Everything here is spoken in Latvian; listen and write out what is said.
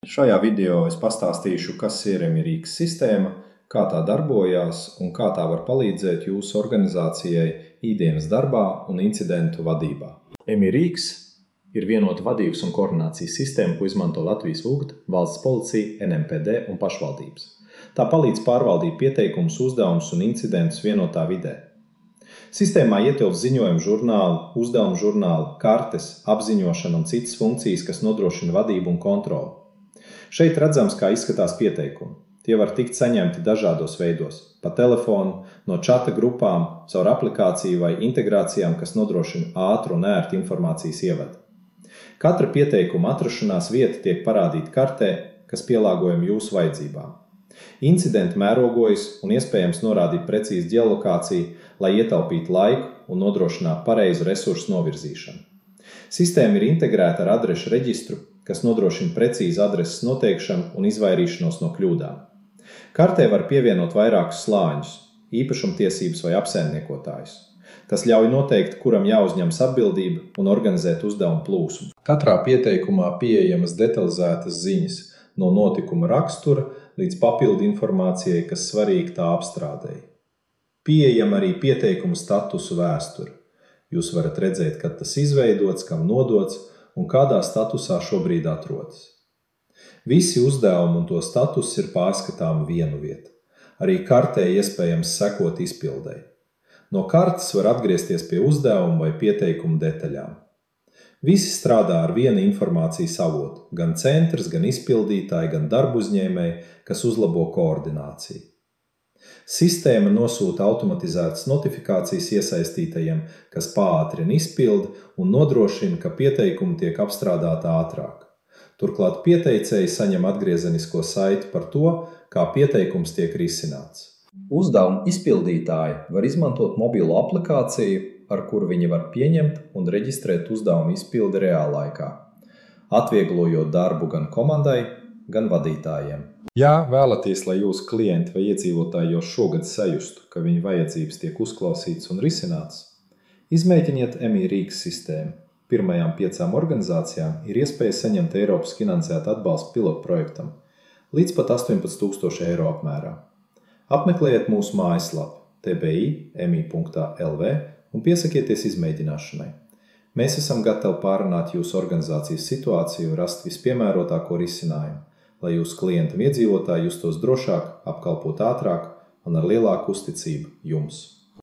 Šajā video es pastāstīšu, kas ir EMI-RīX sistēma, kā tā darbojās un kā tā var palīdzēt jūsu organizācijai ikdienas darbā un incidentu vadībā. EMI-RīX ir vienota vadības un koordinācijas sistēma, ko izmanto Latvijas UGT, valsts policija, NMPD un pašvaldības. Tā palīdz pārvaldīt pieteikumus, uzdevumus un incidentus vienotā vidē. Sistēmā ietilpst ziņojumu žurnāli, uzdevumu žurnāli, kartes, apziņošana un citas funkcijas, kas nodrošina vadību un kontroli. Šeit redzams, kā izskatās pieteikumi. Tie var tikt saņemti dažādos veidos – pa telefonu, no čata grupām, caur aplikāciju vai integrācijām, kas nodrošina ātru un ērtu informācijas ievadu. Katra pieteikuma atrašanās vieta tiek parādīta kartē, kas pielāgojama jūsu vajadzībām. Incidenti mērogojas un iespējams norādīt precīzi ģeolokāciju, lai ietaupītu laiku un nodrošinātu pareizu resursu novirzīšanu. Sistēma ir integrēta ar adrešu reģistru, kas nodrošina precīzu adreses noteikšanu un izvairīšanos no kļūdām. Kartē var pievienot vairākus slāņus, īpašumtiesības vai apsaimniekotājus. Tas ļauj noteikt, kuram jāuzņemas atbildība un organizēt uzdevumu plūsmu. Katrā pieteikumā pieejamas detalizētas ziņas, no notikuma rakstura līdz papildu informācijai, kas svarīga tā apstrādei. Pieejama arī pieteikuma statusu vēsture. Jūs varat redzēt, kad tas izveidots, kam nodots un kādā statusā šobrīd atrodas. Visi uzdevumi un to status ir pārskatāmi vienu vietu. Arī kartē iespējams sekot izpildei. No kartes var atgriezties pie uzdevuma vai pieteikuma detaļām. Visi strādā ar vienu informācijas avotu, gan centrs, gan izpildītāji, gan darbu uzņēmēji, kas uzlabo koordināciju. Sistēma nosūta automatizētas notifikācijas iesaistītajiem, kas pātrina izpildi un nodrošina, ka pieteikumi tiek apstrādāti ātrāk. Turklāt pieteicēji saņem atgriezenisko saiti par to, kā pieteikums tiek risināts. Uzdevumu izpildītāji var izmantot mobilo aplikāciju, ar kuru viņi var pieņemt un reģistrēt uzdevumu izpildi reāllaikā, atvieglojot darbu gan komandai, gan vadītājiem. Ja vēlaties, lai jūsu klienti vai iedzīvotāji jau šogad sajustu, ka viņu vajadzības tiek uzklausītas un risinātas, izmēģiniet EMI-RīX sistēmu. Pirmajām 5 organizācijām ir iespēja saņemt Eiropas finansētu atbalstu pilotprojektam līdz pat 18 000 eiro apmērā. Apmeklējiet mūsu mājaslapu tbi.emi.lv un piesakieties izmēģināšanai. Mēs esam gatavi pārunāt jūsu organizācijas situāciju un rast vispiemērotāko risinājumu, lai jūsu klienti un iedzīvotāji justos drošāk, apkalpot ātrāk un ar lielāku uzticību jums.